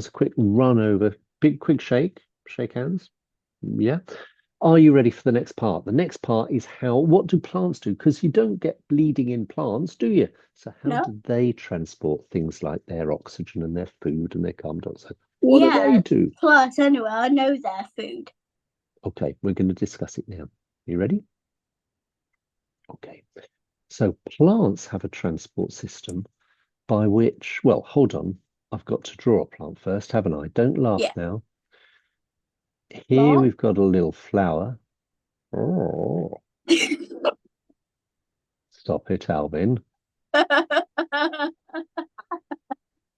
Just a quick run over, big quick shake hands. Yeah. Are you ready for the next part? The next part is what do plants do? Because you don't get bleeding in plants, do you? So how No? do they transport things like their oxygen and their food and their carbon dioxide? What do they Yeah. do? Plus, anyway, I know their food. Okay, we're going to discuss it now. You ready? Okay. So plants have a transport system by which, well, hold on. I've got to draw a plant first, haven't I? Don't laugh Yeah. now. Here What? we've got a little flower. Oh, stop it, Alvin. Don't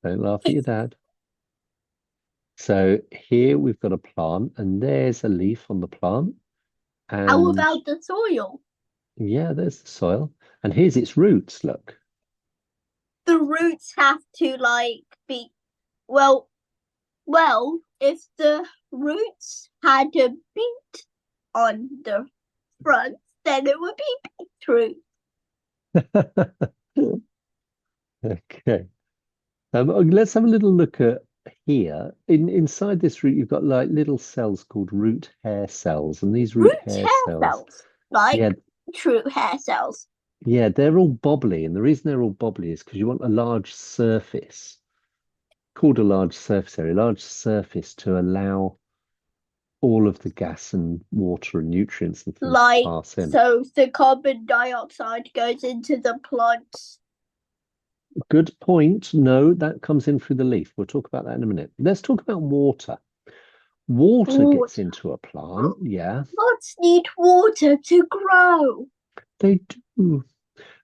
laugh at your dad. So here we've got a plant, and there's a leaf on the plant. How And about the soil? yeah, there's the soil. And here's its roots, look. The roots have to be well, if the roots had a beat on the front, then it would be beetroot. Okay. Let's have a little look at here. Inside this root, you've got like little cells called root hair cells, and these root Root hair hair cells, cells, like yeah, true hair cells. yeah, they're all bobbly, and the reason they're all bobbly is because you want a large surface, called a large surface area, large surface to allow all of the gas and water and nutrients and things to Like, pass in. so the carbon dioxide goes into the plants. Good point. No, that comes in through the leaf. We'll talk about that in a minute. Let's talk about water. Water gets Water. into a plant, yeah, Plants need water to grow. they do.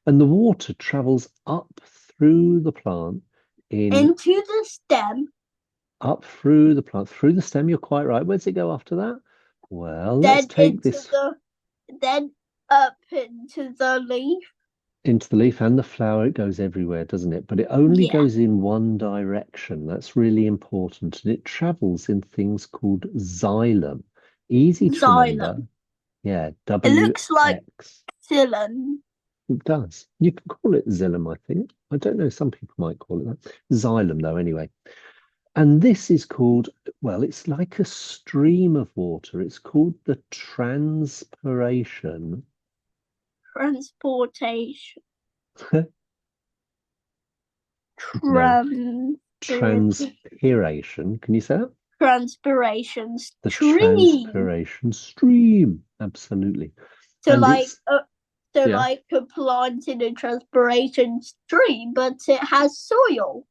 And the water travels up through the plant in Into the stem, up through the plant, through the stem. You're quite right. Where does it go after that? Well, let's then take into this the, then up into the leaf. into the leaf and the flower. It goes everywhere, doesn't it? But it only Yeah, goes in one direction. That's really important. And it travels in things called xylem. Easy to remember. xylem. Yeah, It looks like WX. xylem. It does. You can call it xylem, I think. I don't know. Some people might call it that. Xylem, though, anyway. And this is called, well, it's like a stream of water. It's called the transpiration. Transportation. No, Transpir- transpiration. Can you say that? transpiration The stream. transpiration stream. Absolutely. So And like it's, uh, so yeah, like a plant in a transpiration stream, but it has soil.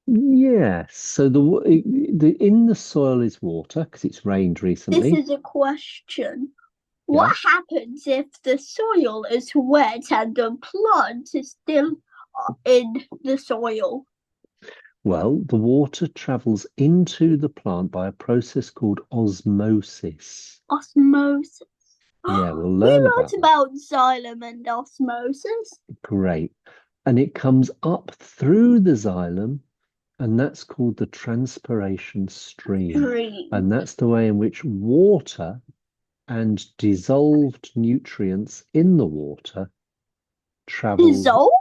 yes. So the in the soil is water because it's rained This recently. is a question. Yeah. What happens if the soil is wet and the plant is still in the soil? Well, the water travels into the plant by a process called osmosis. Osmosis. Yeah, we'll We learn learned about that. about xylem and osmosis. Great. And it comes up through the xylem, and that's called the transpiration stream. Stream. And that's the way in which water and dissolved nutrients in the water travels, Dissolve?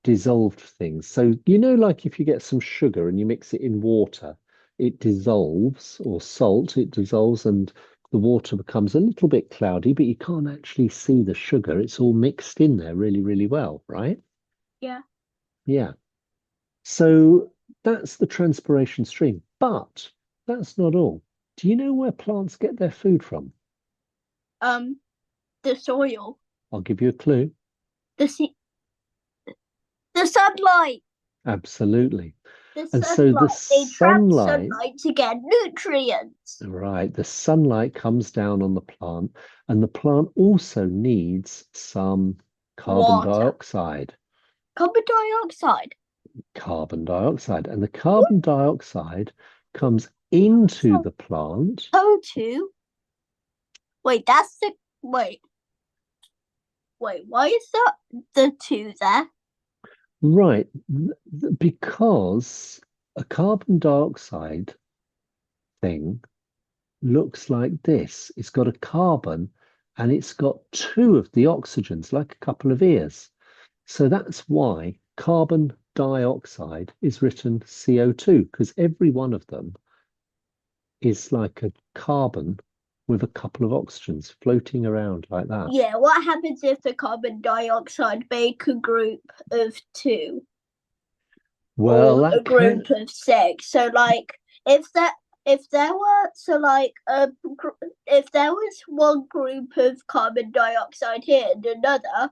dissolved things. So, like if you get some sugar and you mix it in water, it dissolves, or salt, it dissolves, and the water becomes a little bit cloudy, but you can't actually see the sugar. It's all mixed in there really, really well, right? Yeah. Yeah. So that's the transpiration stream. But that's not all. Do you know where plants get their food from? Um, the soil. I'll give you a clue. The the sunlight. Absolutely. The And so the sunlight. They trap sunlight, sunlight to get nutrients. right, the sunlight comes down on the plant, and the plant also needs some carbon Water. dioxide. Carbon dioxide. Carbon dioxide. And the carbon dioxide comes into So the plant. O2. Wait, that's the wait. Wait, why is the two there? Right, because a carbon dioxide thing looks like this. It's got a carbon and it's got two of the oxygens, like a couple of ears. So that's why carbon dioxide is written CO2 because every one of them is like a carbon with a couple of oxygens floating around like that. Yeah, what happens if the carbon dioxide make a group of two Well, or a that can, group of six? So like if there were so like if there was one group of carbon dioxide here and another,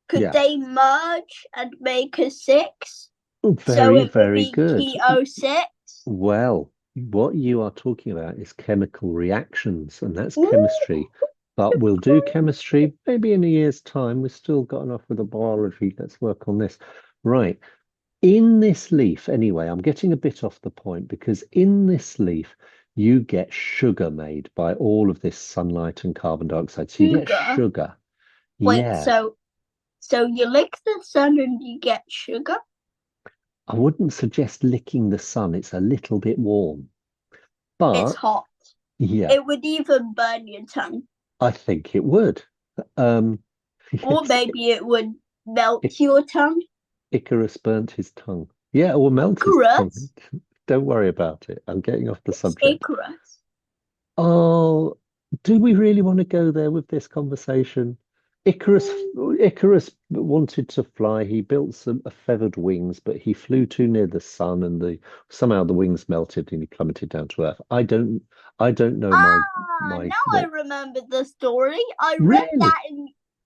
could yeah, they merge and make a six? So very, it would very be good. TO6. Well, what you are talking about is chemical reactions, and that's Ooh, chemistry. But we'll do chemistry maybe in a year's time. We've still got enough with the biology. Let's work on this. Right. In this leaf, anyway, I'm getting a bit off the point because in this leaf, you get sugar made by all of this sunlight and carbon dioxide. So you get sugar. sugar. Wait, Yeah. so you lick the sun and you get sugar? I wouldn't suggest licking the sun. It's a little bit warm. It's But hot. yeah, It would even burn your tongue. I think it would. Um, Or yes, maybe it would melt I your tongue. Icarus burnt his tongue. Yeah, or melt his tongue. Icarus? Don't worry about it. I'm getting off the It's subject. Icarus. Oh, do we really want to go there with this conversation? Icarus, Icarus wanted to fly. He built a feathered wings, but he flew too near the sun, and the somehow the wings melted, and he plummeted down to Earth. I don't know Now I what remember the story. I read really. that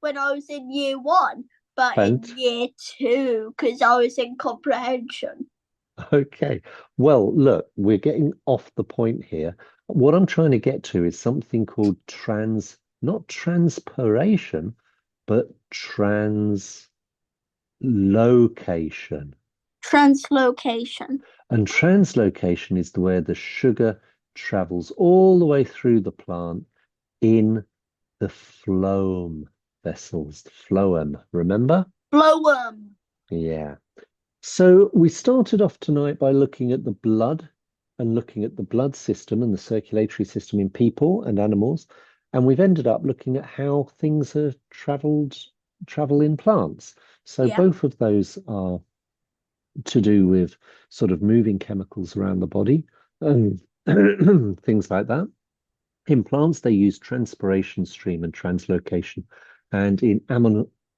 when I was in year one, but in And year two, because I was in comprehension. okay, well, look, we're getting off the point here. What I'm trying to get to is something called not transpiration, but translocation. Translocation. And translocation is where the sugar travels all the way through the plant in the phloem vessels, the phloem, remember? Phloem. Yeah. So we started off tonight by looking at the blood and looking at the blood system and the circulatory system in people and animals. And we've ended up looking at how things are travel in plants. So Yeah. both of those are to do with sort of moving chemicals around the body and things like that. In plants, they use transpiration stream and translocation. And in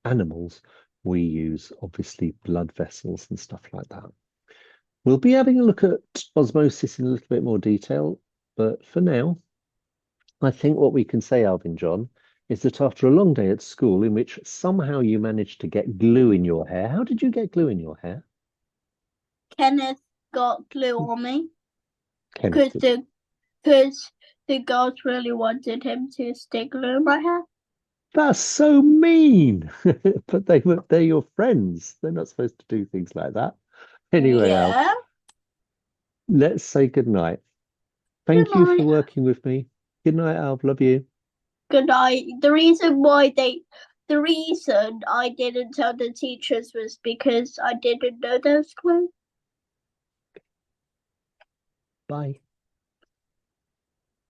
animals, we use obviously blood vessels and stuff like that. We'll be having a look at osmosis in a little bit more detail, but for now, I think what we can say, Alvin John, is that after a long day at school in which somehow you managed to get glue in your hair, how did you get glue in your hair? Kenneth got glue on me Kenneth because did. the girls really wanted him to stick glue in my hair. That's so mean. But they're your friends. They're not supposed to do things like that. Anyway, Al, Yeah. let's say good night. Good Thank you for night. working with me. Good night, Al. Love you. Good night. The reason I didn't tell the teachers was because I didn't know there was glue. Bye.